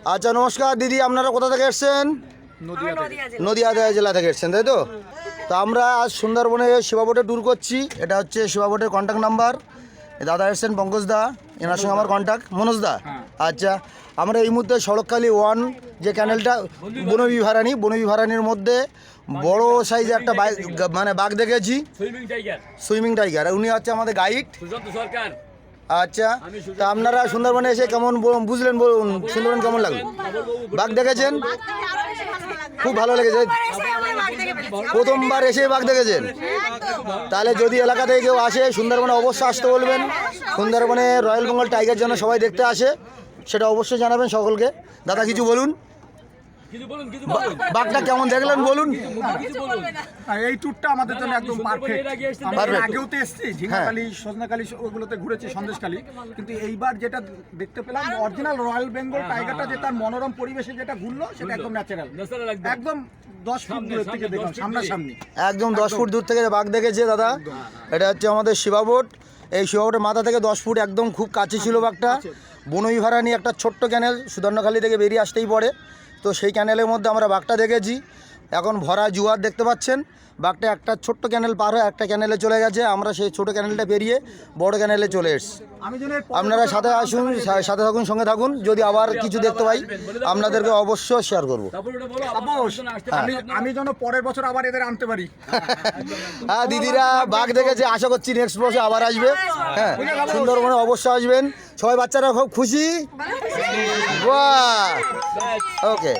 আচ্ছা নমস্কার দিদি, আপনারা কোথা থেকে এসছেন? নদিয়া জেলা থেকে এসছেন, তাই তো? তো আমরা আজ সুন্দরবনে শিবাবোটে ট্যুর করছি। এটা হচ্ছে শিবাবোটের কন্ট্যাক্ট নাম্বার। দাদা এসছেন পঙ্কজ দা, এনার সঙ্গে আমার কন্ট্যাক্ট মনোজ দা। আচ্ছা, আমরা এই মুহূর্তে সড়কখালি 1 যে ক্যানেলটা বনবিহারানির মধ্যে বড় সাইজে একটা মানে বাঘ দেখেছি, সুইমিং টাইগার। উনি হচ্ছে আমাদের গাইড সরকার। আচ্ছা, তা আপনারা সুন্দরবনে এসে কেমন বুঝলেন, বলুন সুন্দরবন কেমন লাগলো? বাঘ দেখেছেন? খুব ভালো লেগেছে। প্রথমবার এসে বাঘ দেখেছেন? তাহলে যদি এলাকা থেকে কেউ আসে সুন্দরবনে অবশ্যই আসতে বলবেন। সুন্দরবনে রয়্যাল বেঙ্গল টাইগার যেন সবাই দেখতে আসে, সেটা অবশ্যই জানাবেন সকলকে। দাদা কিছু বলুন, বাঘটা কেমন দেখলেন বলুন। এই ট্যুরটা আমাদের জন্য একদম পারফেক্ট। আমরা আগেও তো এসেছি, ঝিঙাখালী, সজনাখালী ওগুলোতে ঘুরেছি, সন্দেশখালী, কিন্তু এইবার যেটা দেখতে পেলাম অরিজিনাল রয়্যাল বেঙ্গল টাইগারটা, যে তার মনোরম পরিবেশে যেটা ঘুরলো সেটা একদম ন্যাচারাল, একদম 10 ফুট দূর থেকে দেখলাম সামনাসামনি, একদম 10 ফুট দূর থেকে বাঘ দেখেছে দাদা। এটা হচ্ছে আমাদের শিবাবোট। এই শিবাবোটের মাথা থেকে 10 ফুট একদম খুব কাছে ছিল বাঘটা। বনবিহারানি একটা ছোট্ট ক্যানেল সুদর্ণখালী থেকে বেরিয়ে আসতেই পড়ে, তো সেই ক্যানেলের মধ্যে আমরা বাঘটা দেখেছি। এখন ভরা জুয়ার দেখতে পাচ্ছেন, বাঘটা একটা ছোট্ট ক্যানেল পার হয়ে একটা ক্যানেলে চলে গেছে। আমরা সেই ছোট ক্যানেলটা পেরিয়ে বড় ক্যানেলে চলে এসেছি। আপনারা সাথে আসুন, সাথে থাকুন, সঙ্গে থাকুন। যদি আবার কিছু দেখতে পাই আপনাদেরকে অবশ্যই শেয়ার করবো। আমি যেন পরের বছর আবার এদের আনতে পারি। হ্যাঁ, দিদিরা বাঘ দেখেছে, আশা করছি নেক্সট বছর আবার আসবে। হ্যাঁ, সুন্দরবনে অবশ্যই আসবেন। সবাই বাচ্চারা খুব খুশি। বাহ, ওকে।